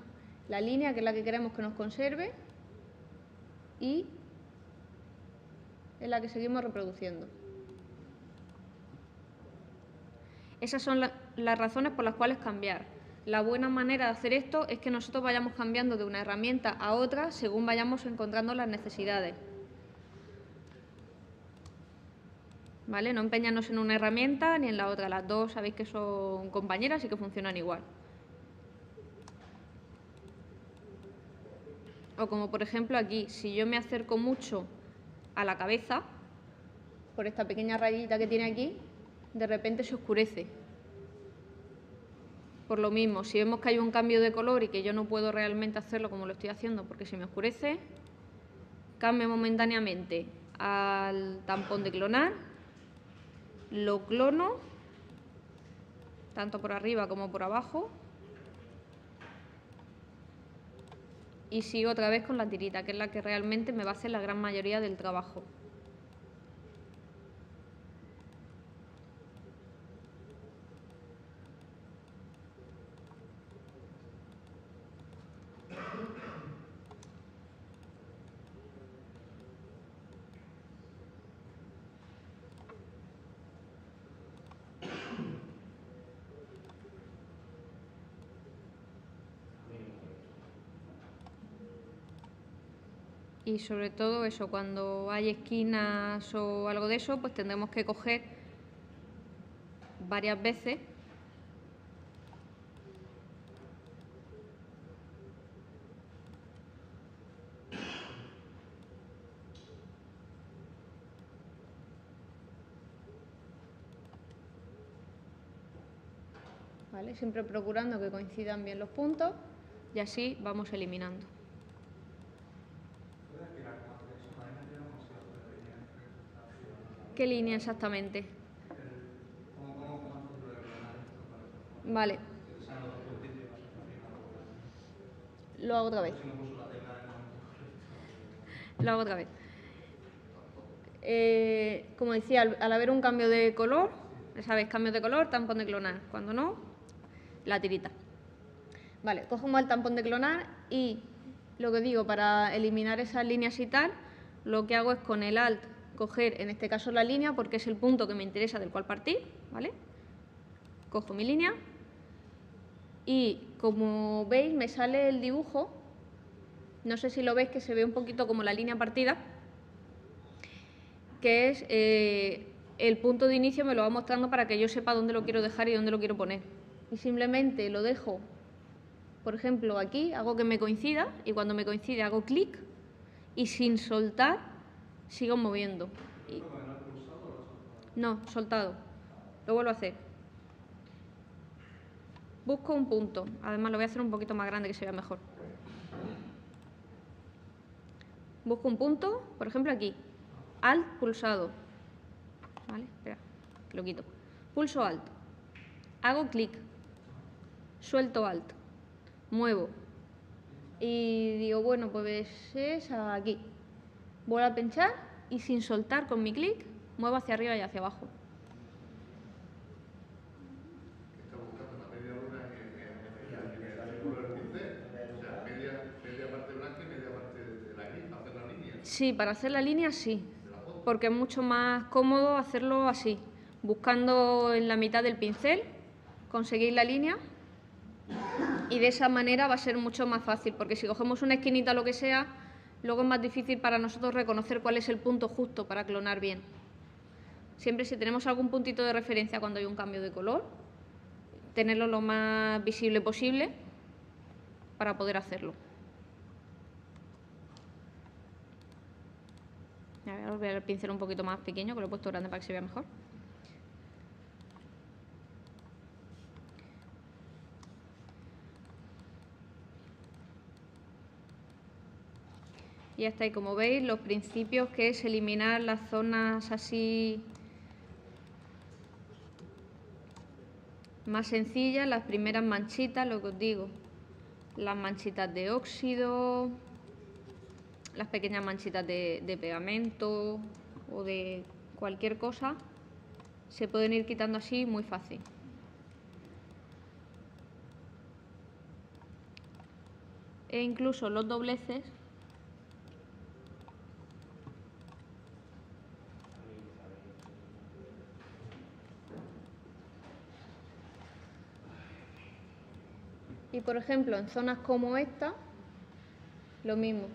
la línea que es la que queremos que nos conserve y es la que seguimos reproduciendo. Esas son las razones por las cuales cambiar. La buena manera de hacer esto es que nosotros vayamos cambiando de una herramienta a otra según vayamos encontrando las necesidades. ¿Vale? No empeñarnos en una herramienta ni en la otra. Las dos sabéis que son compañeras y que funcionan igual. O como por ejemplo aquí, si yo me acerco mucho a la cabeza, por esta pequeña rayita que tiene aquí, de repente se oscurece. Por lo mismo, si vemos que hay un cambio de color y que yo no puedo realmente hacerlo como lo estoy haciendo porque se me oscurece, cambio momentáneamente al tampón de clonar, lo clono, tanto por arriba como por abajo, y sigo otra vez con la tirita, que es la que realmente me va a hacer la gran mayoría del trabajo. Y sobre todo eso, cuando hay esquinas o algo de eso, pues tendremos que coger varias veces ¿vale? Siempre procurando que coincidan bien los puntos y así vamos eliminando. ¿Qué línea exactamente? Vale. Lo hago otra vez. Lo hago otra vez. Como decía, al haber un cambio de color, ¿sabéis? Cambio de color, tampón de clonar. Cuando no, la tirita. Vale, cogemos el tampón de clonar y lo que digo, para eliminar esas líneas y tal, lo que hago es con el Alt coger, en este caso, la línea, porque es el punto que me interesa del cual partir, ¿vale? Cojo mi línea y, como veis, me sale el dibujo. No sé si lo veis, que se ve un poquito como la línea partida, que es el punto de inicio, me lo va mostrando para que yo sepa dónde lo quiero dejar y dónde lo quiero poner. Y simplemente lo dejo, por ejemplo, aquí, hago que me coincida y cuando me coincide hago clic y sin soltar sigo moviendo. No, soltado. Lo vuelvo a hacer. Busco un punto. Además lo voy a hacer un poquito más grande que se vea mejor. Busco un punto, por ejemplo aquí. Alt pulsado. ¿Vale? Espera, lo quito. Pulso Alt. Hago clic. Suelto Alt. Muevo. Y digo, bueno, pues es aquí. Vuelvo a pinchar y sin soltar con mi clic, muevo hacia arriba y hacia abajo. Está buscando la media luna en el círculo del pincel. O sea, media parte blanca y media parte de la gris, hacer la línea. Sí, para hacer la línea sí, porque es mucho más cómodo hacerlo así, buscando en la mitad del pincel, conseguir la línea y de esa manera va a ser mucho más fácil, porque si cogemos una esquinita o lo que sea, luego es más difícil para nosotros reconocer cuál es el punto justo para clonar bien. Siempre si tenemos algún puntito de referencia cuando hay un cambio de color, tenerlo lo más visible posible para poder hacerlo. A ver, voy a el pincel un poquito más pequeño, que lo he puesto grande para que se vea mejor. Y ya está, y como veis, los principios que es eliminar las zonas así más sencillas, las primeras manchitas, lo que os digo, las manchitas de óxido, las pequeñas manchitas de pegamento o de cualquier cosa, se pueden ir quitando así muy fácil. E incluso los dobleces y por ejemplo en zonas como esta, lo mismo.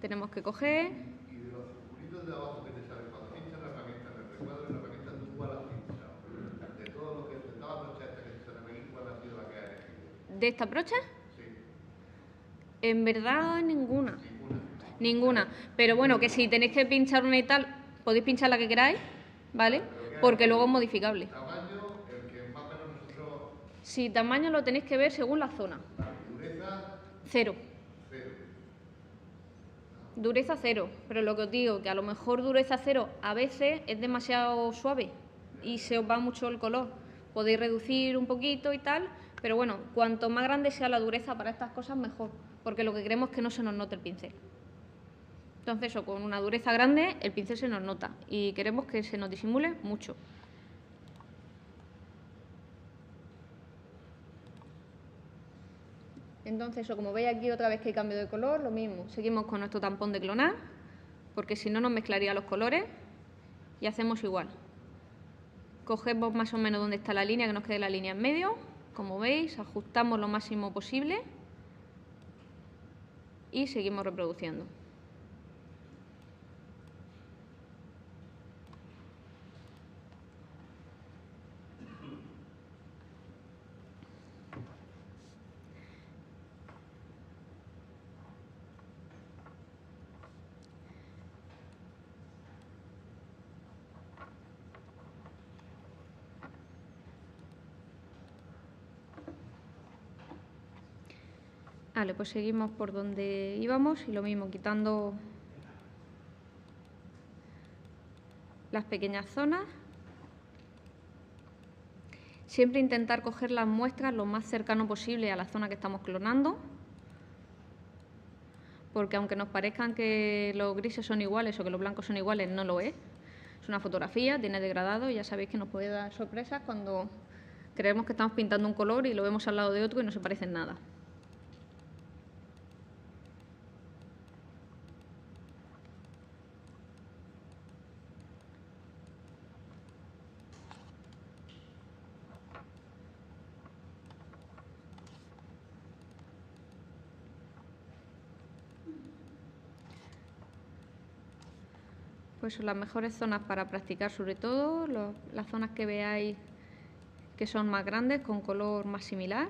Tenemos que coger. Y de los circulitos de abajo que te salen, cuando pinchas la herramienta en el recuadro de la herramienta, ¿tú cuál has pinchado? De todo lo que de toda la brocha esta que te sale aquí, ¿cuál ha sido la que has elegido? ¿De esta brocha? Sí. En verdad ninguna. Ninguna. Ninguna. Pero bueno, que si tenéis que pinchar una y tal, podéis pinchar la que queráis, ¿vale? Porque luego es modificable. Tamaño, el que más o menos nosotros... Si tamaño lo tenéis que ver según la zona. Dureza, 0. 0. Dureza 0. Pero lo que os digo, que a lo mejor dureza 0 a veces es demasiado suave y se os va mucho el color. Podéis reducir un poquito y tal, pero bueno, cuanto más grande sea la dureza para estas cosas, mejor. Porque lo que queremos es que no se nos note el pincel. Entonces, eso, con una dureza grande, el pincel se nos nota y queremos que se nos disimule mucho. Entonces, eso, como veis aquí otra vez que hay cambio de color, lo mismo. Seguimos con nuestro tampón de clonar, porque si no nos mezclaría los colores y hacemos igual. Cogemos más o menos donde está la línea, que nos quede la línea en medio. Como veis, ajustamos lo máximo posible y seguimos reproduciendo. Vale, pues seguimos por donde íbamos y lo mismo, quitando las pequeñas zonas. Siempre intentar coger las muestras lo más cercano posible a la zona que estamos clonando, porque aunque nos parezcan que los grises son iguales o que los blancos son iguales, no lo es. Es una fotografía, tiene degradado y ya sabéis que nos puede dar sorpresas cuando creemos que estamos pintando un color y lo vemos al lado de otro y no se parecen nada. Pues son las mejores zonas para practicar, sobre todo las zonas que veáis que son más grandes, con color más similar.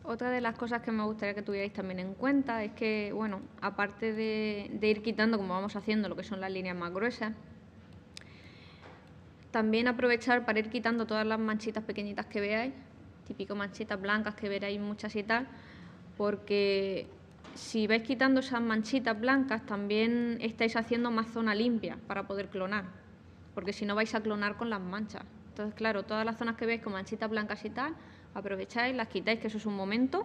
Otra de las cosas que me gustaría que tuvierais también en cuenta es que, bueno, aparte de ir quitando, como vamos haciendo, lo que son las líneas más gruesas, también aprovechar para ir quitando todas las manchitas pequeñitas que veáis, típico manchitas blancas que veréis muchas y tal, porque si vais quitando esas manchitas blancas también estáis haciendo más zona limpia para poder clonar, porque si no vais a clonar con las manchas. Entonces, claro, todas las zonas que veis con manchitas blancas y tal, aprovecháis, las quitáis, que eso es un momento,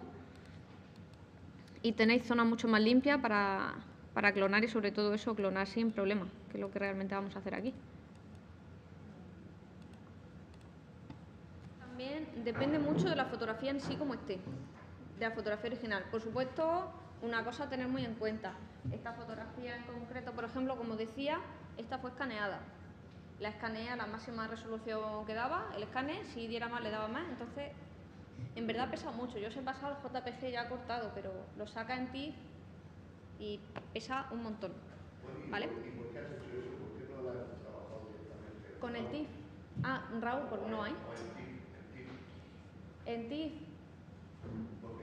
y tenéis zonas mucho más limpias para clonar y sobre todo eso, clonar sin problema, que es lo que realmente vamos a hacer aquí. También depende mucho de la fotografía en sí como esté, de la fotografía original. Por supuesto, una cosa a tener muy en cuenta, esta fotografía en concreto, por ejemplo, como decía, esta fue escaneada. La escaneé a la máxima resolución que daba, el escáner, si diera más le daba más, entonces en verdad pesa mucho. Yo os he pasado el JPG ya cortado, pero lo saca en TIFF y pesa un montón, ¿vale? ¿Y por qué has hecho eso? ¿Por qué no lo has trabajado directamente? Con el TIFF. Ah, Raúl, porque no hay. O el TIFF. En TIFF,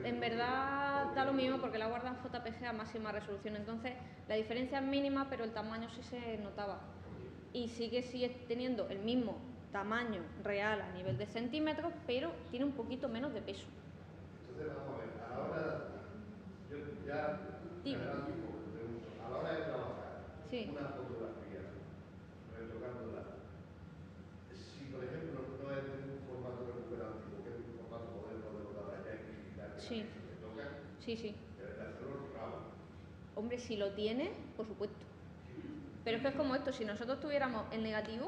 en verdad da lo mismo porque la guardan JPG a máxima resolución, entonces la diferencia es mínima, pero el tamaño sí se notaba. Y sigue teniendo el mismo tamaño real a nivel de centímetros, pero tiene un poquito menos de peso. Entonces, vamos a ver, a la hora, yo ya, Dime. a la hora de trabajar Sí. una fotografía, retocándola, si por ejemplo no es de un formato recuperativo, que es un formato moderno de lo de la digital, Sí. que toca, Sí. debe de hacerlo rabo. Hombre, si lo tiene, por supuesto. Pero es que es como esto, si nosotros tuviéramos el negativo,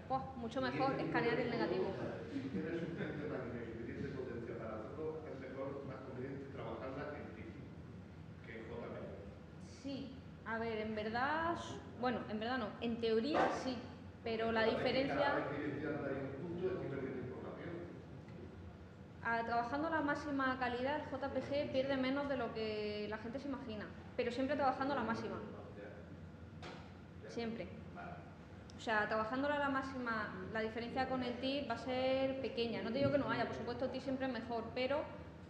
pues mucho mejor escanear el negativo. Si tienes suficiente máquina y suficiente potencia para hacerlo, es mejor, más conveniente trabajarla en TIFF que en JPG. Sí, a ver, en verdad, bueno, en verdad no, en teoría sí, pero la diferencia... Cada vez que identificas ahí un punto, estoy perdiendo información. Trabajando a la máxima calidad, el JPG pierde menos de lo que la gente se imagina, pero siempre trabajando a la máxima. Siempre. O sea, trabajando a la máxima, la diferencia con el TIFF va a ser pequeña. No te digo que no haya, por supuesto el TIFF siempre es mejor, pero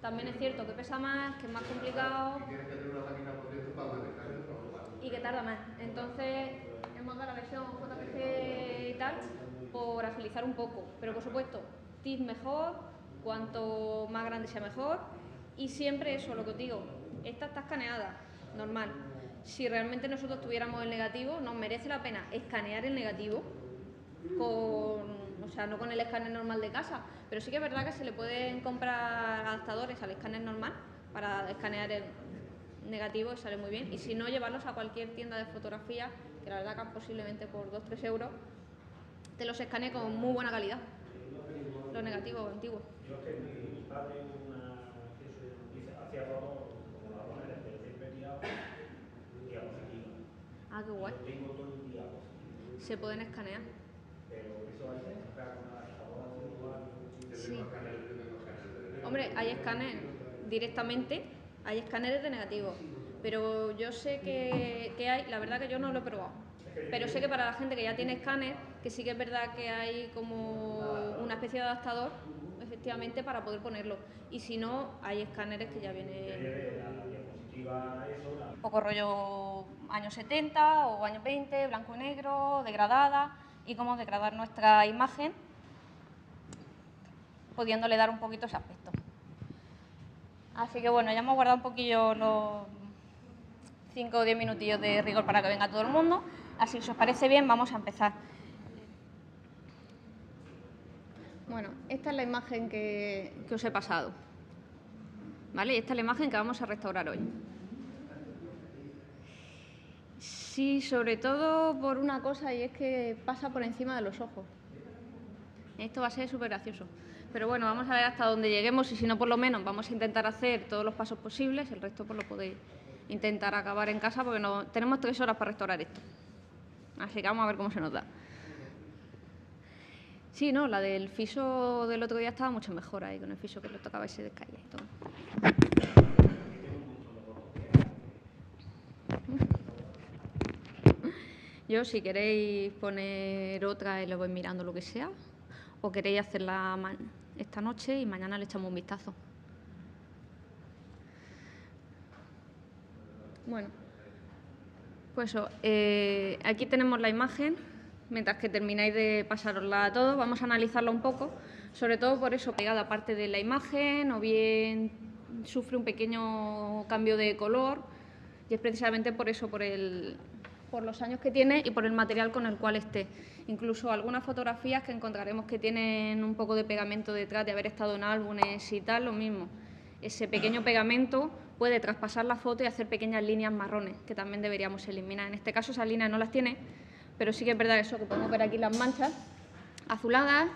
también es cierto que pesa más, que es más complicado. Y tienes que tener una máquina potente para detectar el trabajo. Y que tarda más. Entonces, hemos dado la versión JPG y tal por agilizar un poco. Pero por supuesto, TIFF mejor, cuanto más grande sea mejor. Y siempre eso, lo que os digo, esta está escaneada, normal. Si realmente nosotros tuviéramos el negativo, nos merece la pena escanear el negativo, o sea, no con el escáner normal de casa, pero sí que es verdad que se le pueden comprar adaptadores al escáner normal para escanear el negativo y sale muy bien. Y si no, llevarlos a cualquier tienda de fotografía, que la verdad que posiblemente por 2-3 euros te los escanee con muy buena calidad, los negativos antiguos. Yo es que mi padre hacía fotos como la poner de siempre tirado y a positivo. Ah, qué guay. Yo tengo todo el día positivo. Se pueden escanear. Pero eso hay que sacar con la Sí. Hombre, hay escáneres directamente, hay escáneres de negativos, pero yo sé que hay, la verdad que yo no lo he probado, pero sé que para la gente que ya tiene escáner, que sí que es verdad que hay como una especie de adaptador, efectivamente, para poder ponerlo. Y si no, hay escáneres que ya vienen un poco rollo años 70 o años 20, blanco y negro, degradada, y cómo degradar nuestra imagen, pudiéndole dar un poquito ese aspecto. Así que bueno, ya hemos guardado un poquillo los 5 o 10 minutillos de rigor para que venga todo el mundo. Así que si os parece bien, vamos a empezar. Bueno, esta es la imagen que os he pasado. ¿Vale? Y esta es la imagen que vamos a restaurar hoy. Sí, sobre todo por una cosa, y es que pasa por encima de los ojos. Esto va a ser súper gracioso. Pero bueno, vamos a ver hasta dónde lleguemos y si no, por lo menos vamos a intentar hacer todos los pasos posibles. El resto pues lo podéis intentar acabar en casa porque no, tenemos 3 horas para restaurar esto. Así que vamos a ver cómo se nos da. Sí, no, la del fiso del otro día estaba mucho mejor ahí, con el fiso que le tocaba y se descaía y todo. Yo, si queréis poner otra y lo voy mirando lo que sea, o queréis hacerla esta noche y mañana le echamos un vistazo. Bueno, pues eso, aquí tenemos la imagen. Mientras que termináis de pasarosla a todos, vamos a analizarla un poco, sobre todo por eso, pegada parte de la imagen o bien sufre un pequeño cambio de color, y es precisamente por eso, por los años que tiene y por el material con el cual esté. Incluso algunas fotografías que encontraremos que tienen un poco de pegamento detrás de haber estado en álbumes y tal, lo mismo. Ese pequeño pegamento puede traspasar la foto y hacer pequeñas líneas marrones, que también deberíamos eliminar. En este caso esas líneas no las tiene, pero sí que es verdad eso, que podemos ver aquí las manchas azuladas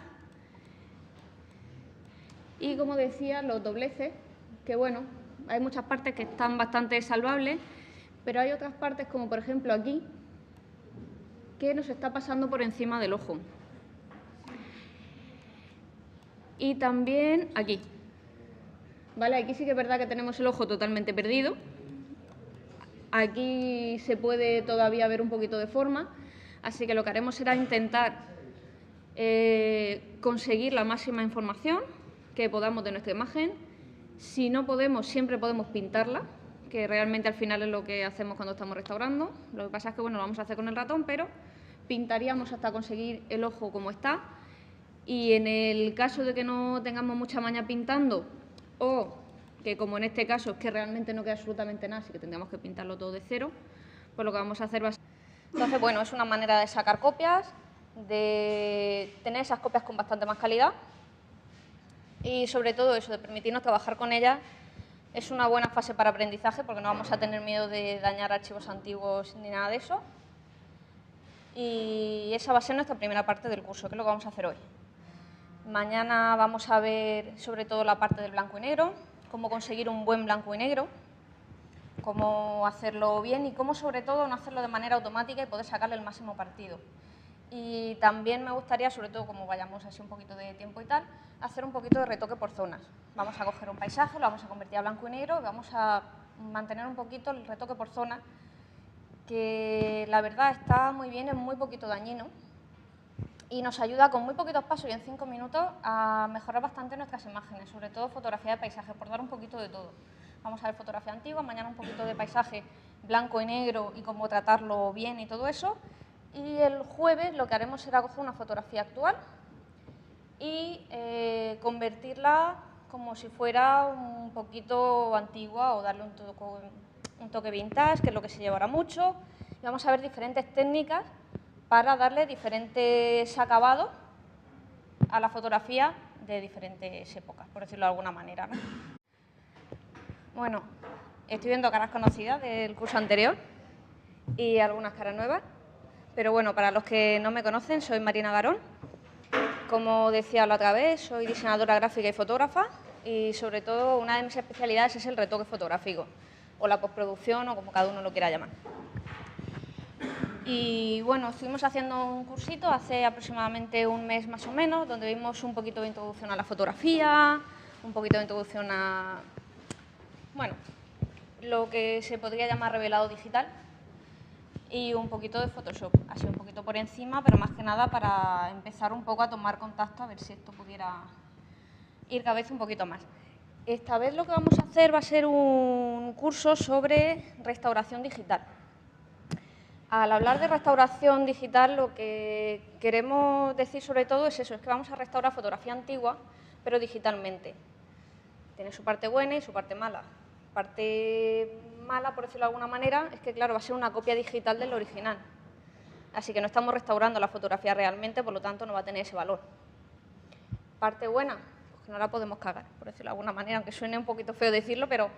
y, como decía, los dobleces, que bueno, hay muchas partes que están bastante salvables, pero hay otras partes, como por ejemplo aquí, que nos está pasando por encima del ojo. Y también aquí. ¿Vale? Aquí sí que es verdad que tenemos el ojo totalmente perdido. Aquí se puede todavía ver un poquito de forma. Así que lo que haremos será intentar conseguir la máxima información que podamos de nuestra imagen. Si no podemos, siempre podemos pintarla, que realmente al final es lo que hacemos cuando estamos restaurando. Lo que pasa es que bueno, lo vamos a hacer con el ratón, pero pintaríamos hasta conseguir el ojo como está. Y en el caso de que no tengamos mucha maña pintando, o que como en este caso es que realmente no queda absolutamente nada, así que tendríamos que pintarlo todo de cero, pues lo que vamos a hacer va a ser... Entonces, bueno, es una manera de sacar copias, de tener esas copias con bastante más calidad y, sobre todo, eso de permitirnos trabajar con ellas. Es una buena fase para aprendizaje porque no vamos a tener miedo de dañar archivos antiguos ni nada de eso. Y esa va a ser nuestra primera parte del curso, que es lo que vamos a hacer hoy. Mañana vamos a ver, sobre todo, la parte del blanco y negro, cómo conseguir un buen blanco y negro, cómo hacerlo bien y cómo, sobre todo, no hacerlo de manera automática y poder sacarle el máximo partido. Y también me gustaría, sobre todo como vayamos así un poquito de tiempo y tal, hacer un poquito de retoque por zonas. Vamos a coger un paisaje, lo vamos a convertir a blanco y negro y vamos a mantener un poquito el retoque por zonas, que la verdad está muy bien, es muy poquito dañino y nos ayuda con muy poquitos pasos y en 5 minutos a mejorar bastante nuestras imágenes, sobre todo fotografía de paisaje, por dar un poquito de todo. Vamos a ver fotografía antigua, mañana un poquito de paisaje blanco y negro y cómo tratarlo bien y todo eso. Y el jueves lo que haremos será coger una fotografía actual y convertirla como si fuera un poquito antigua o darle un toque vintage, que es lo que se llevará mucho. Y vamos a ver diferentes técnicas para darle diferentes acabados a la fotografía de diferentes épocas, por decirlo de alguna manera, ¿no? Bueno, estoy viendo caras conocidas del curso anterior y algunas caras nuevas, pero bueno, para los que no me conocen, soy Marina Garón. Como decía la otra vez, soy diseñadora gráfica y fotógrafa y, sobre todo, una de mis especialidades es el retoque fotográfico o la postproducción o como cada uno lo quiera llamar. Y bueno, estuvimos haciendo un cursito hace aproximadamente un mes más o menos, donde vimos un poquito de introducción a la fotografía, un poquito de introducción a, bueno, lo que se podría llamar revelado digital y un poquito de Photoshop, así un poquito por encima, pero más que nada para empezar un poco a tomar contacto, a ver si esto pudiera ir cada vez un poquito más. Esta vez lo que vamos a hacer va a ser un curso sobre restauración digital. Al hablar de restauración digital, lo que queremos decir sobre todo es eso, es que vamos a restaurar fotografía antigua, pero digitalmente. Tiene su parte buena y su parte mala. Parte mala, por decirlo de alguna manera, es que, claro, va a ser una copia digital del original. Así que no estamos restaurando la fotografía realmente, por lo tanto no va a tener ese valor. Parte buena, pues que no la podemos cagar, por decirlo de alguna manera, aunque suene un poquito feo decirlo, pero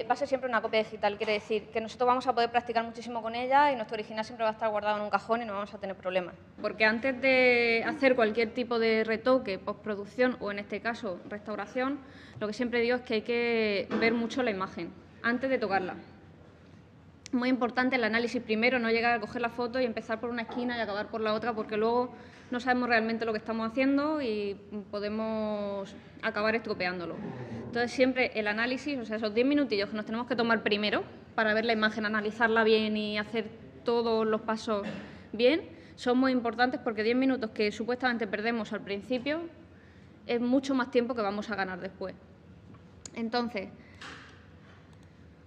va a ser siempre una copia digital. Quiere decir que nosotros vamos a poder practicar muchísimo con ella y nuestro original siempre va a estar guardado en un cajón y no vamos a tener problemas. Porque antes de hacer cualquier tipo de retoque, postproducción o, en este caso, restauración, lo que siempre digo es que hay que ver mucho la imagen antes de tocarla. Muy importante el análisis primero, no llegar a coger la foto y empezar por una esquina y acabar por la otra, porque luego no sabemos realmente lo que estamos haciendo y podemos acabar estropeándolo. Entonces, siempre el análisis, o sea, esos 10 minutillos que nos tenemos que tomar primero para ver la imagen, analizarla bien y hacer todos los pasos bien, son muy importantes porque 10 minutos que supuestamente perdemos al principio es mucho más tiempo que vamos a ganar después. Entonces,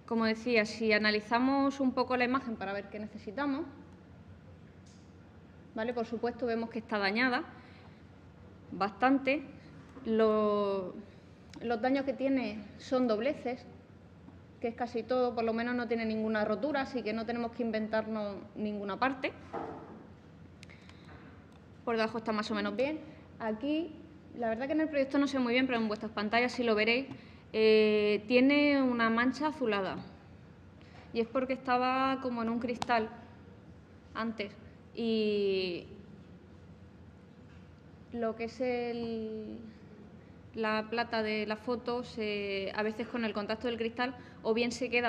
como decía, si analizamos un poco la imagen para ver qué necesitamos, ¿vale? Por supuesto vemos que está dañada bastante. Los daños que tiene son dobleces, que es casi todo, por lo menos no tiene ninguna rotura, así que no tenemos que inventarnos ninguna parte. Por debajo está más o menos bien. Aquí, la verdad que en el proyecto no se ve muy bien, pero en vuestras pantallas sí lo veréis. Tiene una mancha azulada y es porque estaba como en un cristal antes y lo que es la plata de la foto, a veces con el contacto del cristal o bien se queda